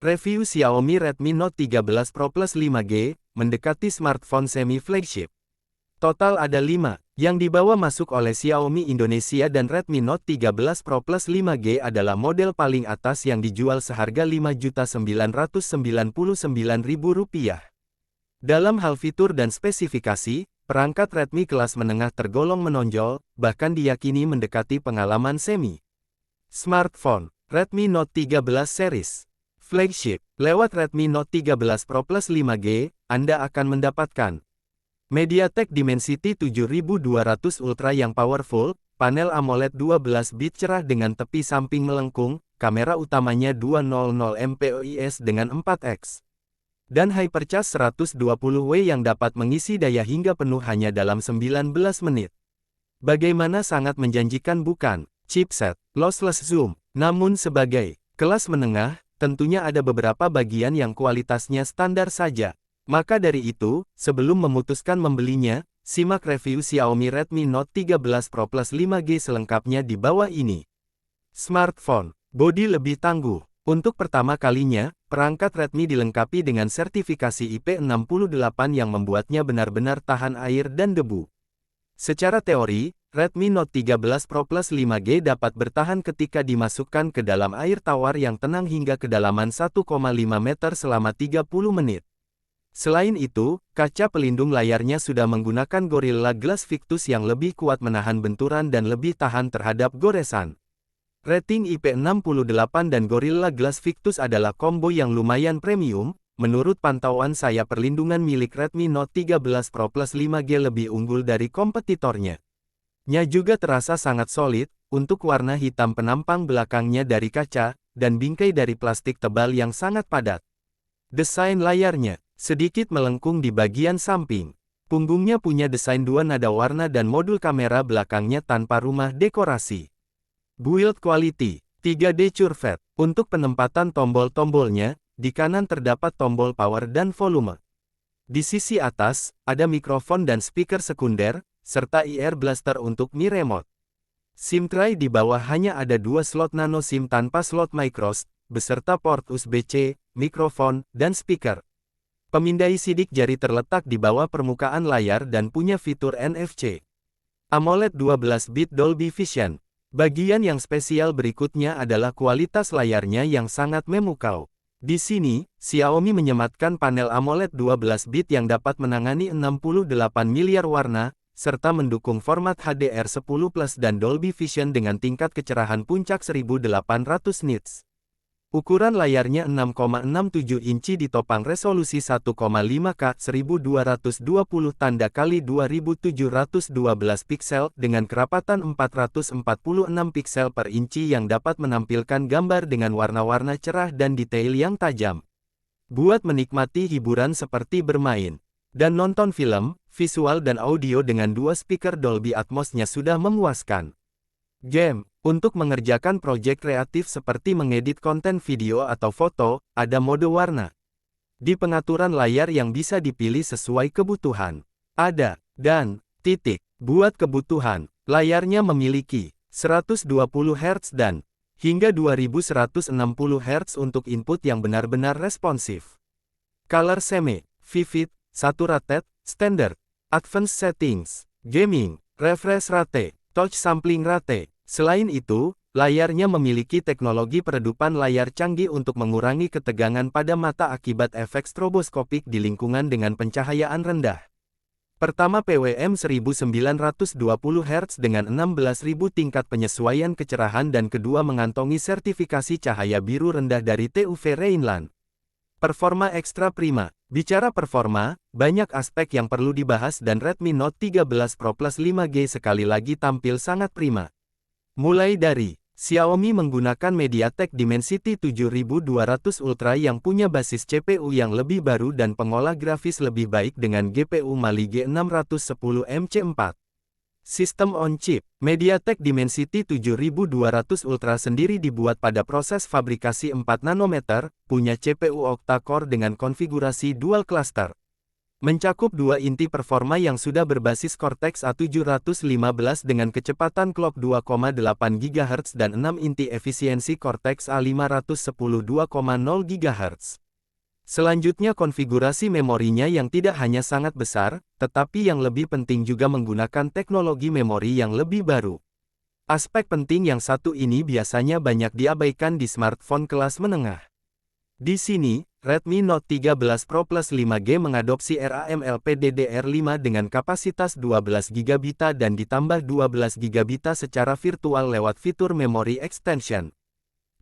Review Xiaomi Redmi Note 13 Pro Plus 5G, mendekati smartphone semi-flagship. Total ada 5, yang dibawa masuk oleh Xiaomi Indonesia dan Redmi Note 13 Pro Plus 5G adalah model paling atas yang dijual seharga Rp5.999.000. Dalam hal fitur dan spesifikasi, perangkat Redmi kelas menengah tergolong menonjol, bahkan diyakini mendekati pengalaman semi-smartphone. Redmi Note 13 series flagship. Lewat Redmi Note 13 Pro Plus 5G, Anda akan mendapatkan MediaTek Dimensity 7200 Ultra yang powerful, panel AMOLED 12 bit cerah dengan tepi samping melengkung, kamera utamanya 200 MP/s dengan 4x, dan Hypercharge 120W yang dapat mengisi daya hingga penuh hanya dalam 19 menit. Bagaimana sangat menjanjikan bukan? Chipset, lossless zoom, namun sebagai kelas menengah, tentunya ada beberapa bagian yang kualitasnya standar saja. Maka dari itu, sebelum memutuskan membelinya, simak review Xiaomi Redmi Note 13 Pro Plus 5G selengkapnya di bawah ini. Smartphone, bodi lebih tangguh. Untuk pertama kalinya, perangkat Redmi dilengkapi dengan sertifikasi IP68 yang membuatnya benar-benar tahan air dan debu. Secara teori, Redmi Note 13 Pro Plus 5G dapat bertahan ketika dimasukkan ke dalam air tawar yang tenang hingga kedalaman 1,5 meter selama 30 menit. Selain itu, kaca pelindung layarnya sudah menggunakan Gorilla Glass Victus yang lebih kuat menahan benturan dan lebih tahan terhadap goresan. Rating IP68 dan Gorilla Glass Victus adalah combo yang lumayan premium. Menurut pantauan saya, perlindungan milik Redmi Note 13 Pro Plus 5G lebih unggul dari kompetitornya. Nya juga terasa sangat solid, untuk warna hitam penampang belakangnya dari kaca, dan bingkai dari plastik tebal yang sangat padat. Desain layarnya sedikit melengkung di bagian samping. Punggungnya punya desain dua nada warna dan modul kamera belakangnya tanpa rumah dekorasi. Build quality, 3D curvet. Untuk penempatan tombol-tombolnya, di kanan terdapat tombol power dan volume. Di sisi atas, ada mikrofon dan speaker sekunder, serta IR blaster untuk Mi Remote. SIM tray di bawah hanya ada 2 slot nano SIM tanpa slot microSD, beserta port USB-C, mikrofon, dan speaker. Pemindai sidik jari terletak di bawah permukaan layar dan punya fitur NFC. AMOLED 12-bit Dolby Vision. Bagian yang spesial berikutnya adalah kualitas layarnya yang sangat memukau. Di sini, Xiaomi menyematkan panel AMOLED 12-bit yang dapat menangani 68 miliar warna, serta mendukung format HDR10+ dan Dolby Vision dengan tingkat kecerahan puncak 1800 nits. Ukuran layarnya 6,67 inci ditopang resolusi 1,5K 1220 tanda kali 2712 piksel dengan kerapatan 446 piksel per inci yang dapat menampilkan gambar dengan warna-warna cerah dan detail yang tajam. Buat menikmati hiburan seperti bermain dan nonton film, visual dan audio dengan 2 speaker Dolby Atmos-nya sudah memuaskan. Game. Untuk mengerjakan proyek kreatif seperti mengedit konten video atau foto, ada mode warna. Di pengaturan layar yang bisa dipilih sesuai kebutuhan. Ada, dan, titik. Buat kebutuhan, layarnya memiliki 120 Hz dan hingga 2160 Hz untuk input yang benar-benar responsif. Color Semi, Vivid, Saturated, Standard, Advanced Settings, Gaming, Refresh Rate, Touch Sampling Rate. Selain itu, layarnya memiliki teknologi peredupan layar canggih untuk mengurangi ketegangan pada mata akibat efek stroboskopik di lingkungan dengan pencahayaan rendah. Pertama PWM 1920 Hz dengan 16.000 tingkat penyesuaian kecerahan dan kedua mengantongi sertifikasi cahaya biru rendah dari TUV Rheinland. Performa ekstra prima. Bicara performa, banyak aspek yang perlu dibahas dan Redmi Note 13 Pro Plus 5G sekali lagi tampil sangat prima. Mulai dari, Xiaomi menggunakan MediaTek Dimensity 7200 Ultra yang punya basis CPU yang lebih baru dan pengolah grafis lebih baik dengan GPU Mali G610 MC4. Sistem on chip, MediaTek Dimensity 7200 Ultra sendiri dibuat pada proses fabrikasi 4 nanometer, punya CPU octa-core dengan konfigurasi dual cluster. Mencakup dua inti performa yang sudah berbasis Cortex A715 dengan kecepatan clock 2,8 GHz dan 6 inti efisiensi Cortex A510 2,0 GHz. Selanjutnya konfigurasi memorinya yang tidak hanya sangat besar, tetapi yang lebih penting juga menggunakan teknologi memori yang lebih baru. Aspek penting yang satu ini biasanya banyak diabaikan di smartphone kelas menengah. Di sini, Redmi Note 13 Pro Plus 5G mengadopsi RAM LPDDR5 dengan kapasitas 12 GB dan ditambah 12 GB secara virtual lewat fitur Memory Extension.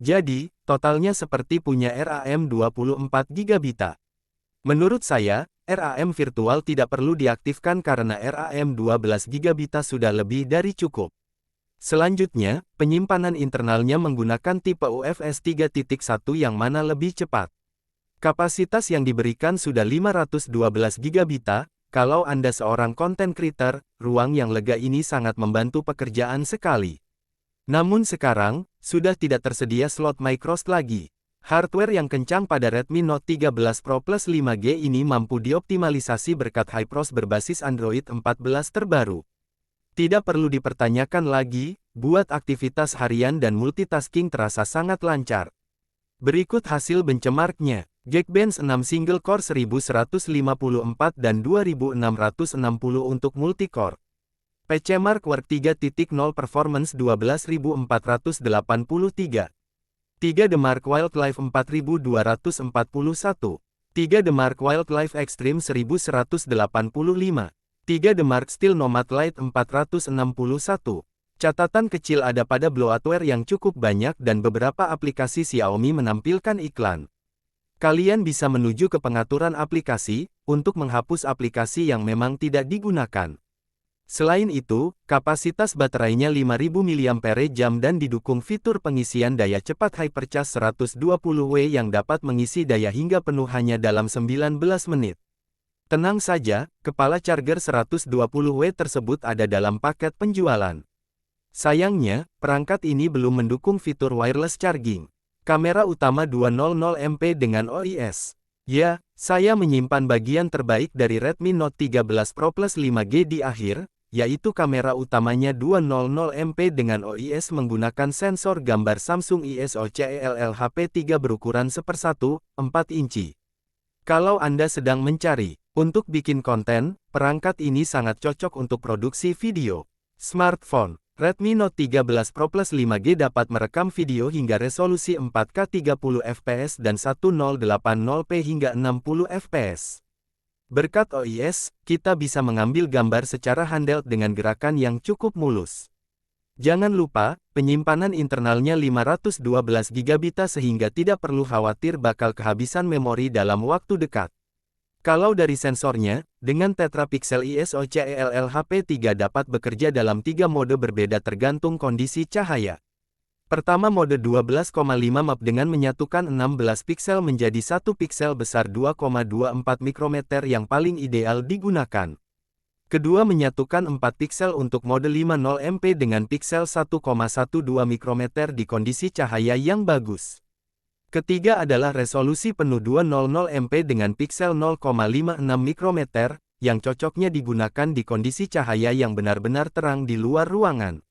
Jadi, totalnya seperti punya RAM 24 GB. Menurut saya, RAM virtual tidak perlu diaktifkan karena RAM 12 GB sudah lebih dari cukup. Selanjutnya, penyimpanan internalnya menggunakan tipe UFS 3.1 yang mana lebih cepat. Kapasitas yang diberikan sudah 512 GB, kalau Anda seorang content creator, ruang yang lega ini sangat membantu pekerjaan sekali. Namun sekarang, sudah tidak tersedia slot microSD lagi. Hardware yang kencang pada Redmi Note 13 Pro Plus 5G ini mampu dioptimalisasi berkat HyperOS berbasis Android 14 terbaru. Tidak perlu dipertanyakan lagi, buat aktivitas harian dan multitasking terasa sangat lancar. Berikut hasil benchmarknya. Geekbench 6 single core 1154 dan 2660 untuk multicore. PCMark Work 3.0 Performance 12483. 3 Demark Wildlife 4241. 3 Demark Wildlife Extreme 1185. 3 Demark Steel Nomad Lite 461. Catatan kecil ada pada bloatware yang cukup banyak dan beberapa aplikasi Xiaomi menampilkan iklan. Kalian bisa menuju ke pengaturan aplikasi, untuk menghapus aplikasi yang memang tidak digunakan. Selain itu, kapasitas baterainya 5000 mAh dan didukung fitur pengisian daya cepat Hypercharge 120W yang dapat mengisi daya hingga penuh hanya dalam 19 menit. Tenang saja, kepala charger 120W tersebut ada dalam paket penjualan. Sayangnya, perangkat ini belum mendukung fitur wireless charging. Kamera utama 200MP dengan OIS. Ya, saya menyimpan bagian terbaik dari Redmi Note 13 Pro Plus 5G di akhir, yaitu kamera utamanya 200MP dengan OIS menggunakan sensor gambar Samsung ISO CELL HP3 berukuran 1/4 inci. Kalau Anda sedang mencari untuk bikin konten, perangkat ini sangat cocok untuk produksi video. Smartphone Redmi Note 13 Pro Plus 5G dapat merekam video hingga resolusi 4K 30fps dan 1080p hingga 60fps. Berkat OIS, kita bisa mengambil gambar secara handheld dengan gerakan yang cukup mulus. Jangan lupa, penyimpanan internalnya 512 GB sehingga tidak perlu khawatir bakal kehabisan memori dalam waktu dekat. Kalau dari sensornya, dengan tetrapixel ISO CELL HP3 dapat bekerja dalam 3 mode berbeda tergantung kondisi cahaya. Pertama mode 12,5 map dengan menyatukan 16 piksel menjadi 1 piksel besar 2,24 mikrometer yang paling ideal digunakan. Kedua menyatukan 4 piksel untuk mode 50MP dengan piksel 1,12 mikrometer di kondisi cahaya yang bagus. Ketiga adalah resolusi penuh 200MP dengan piksel 0,56 mikrometer, yang cocoknya digunakan di kondisi cahaya yang benar-benar terang di luar ruangan.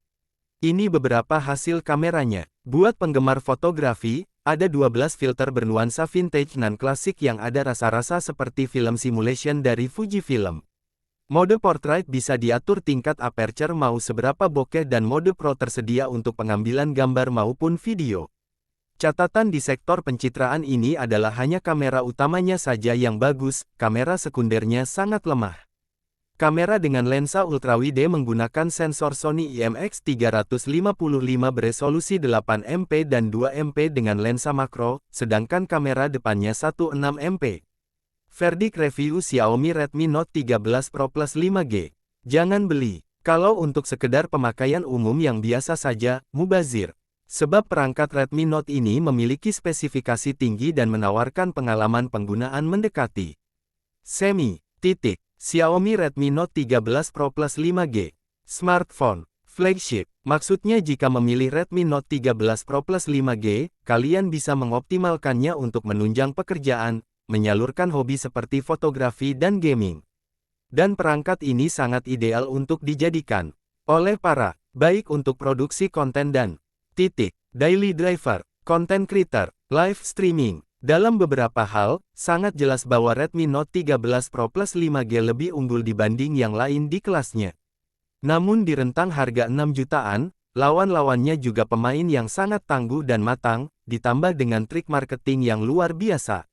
Ini beberapa hasil kameranya. Buat penggemar fotografi, ada 12 filter bernuansa vintage dan klasik yang ada rasa-rasa seperti film simulation dari Fujifilm. Mode portrait bisa diatur tingkat aperture mau seberapa bokeh dan mode pro tersedia untuk pengambilan gambar maupun video. Catatan di sektor pencitraan ini adalah hanya kamera utamanya saja yang bagus, kamera sekundernya sangat lemah. Kamera dengan lensa ultrawide menggunakan sensor Sony IMX355 beresolusi 8MP dan 2MP dengan lensa makro, sedangkan kamera depannya 16MP. Verdict review Xiaomi Redmi Note 13 Pro Plus 5G. Jangan beli. Kalau untuk sekedar pemakaian umum yang biasa saja, mubazir. Sebab perangkat Redmi Note ini memiliki spesifikasi tinggi dan menawarkan pengalaman penggunaan mendekati semi. Xiaomi Redmi Note 13 Pro Plus 5G. Smartphone flagship. Maksudnya jika memilih Redmi Note 13 Pro Plus 5G, kalian bisa mengoptimalkannya untuk menunjang pekerjaan, menyalurkan hobi seperti fotografi dan gaming. Dan perangkat ini sangat ideal untuk dijadikan oleh para, baik untuk produksi konten dan daily driver, content creator, live streaming. Dalam beberapa hal, sangat jelas bahwa Redmi Note 13 Pro Plus 5G lebih unggul dibanding yang lain di kelasnya. Namun di rentang harga 6 jutaan, lawan-lawannya juga pemain yang sangat tangguh dan matang, ditambah dengan trik marketing yang luar biasa.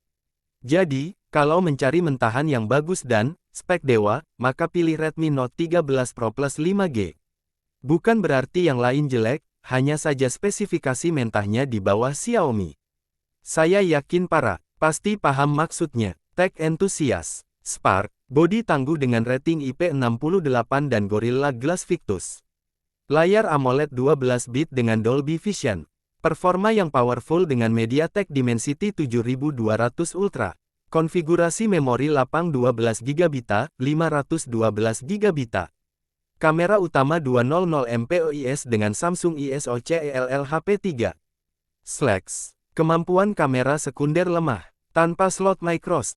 Jadi, kalau mencari mentahan yang bagus dan spek dewa, maka pilih Redmi Note 13 Pro Plus 5G. Bukan berarti yang lain jelek, hanya saja spesifikasi mentahnya di bawah Xiaomi. Saya yakin para, pasti paham maksudnya. Tech Enthusiast, Spark, bodi tangguh dengan rating IP68 dan Gorilla Glass Victus. Layar AMOLED 12 bit dengan Dolby Vision. Performa yang powerful dengan MediaTek Dimensity 7200 Ultra. Konfigurasi memori lapang 12GB, 512GB. Kamera utama 200 MP OIS dengan Samsung ISO CELL-HP3. Kemampuan kamera sekunder lemah, tanpa slot microSD.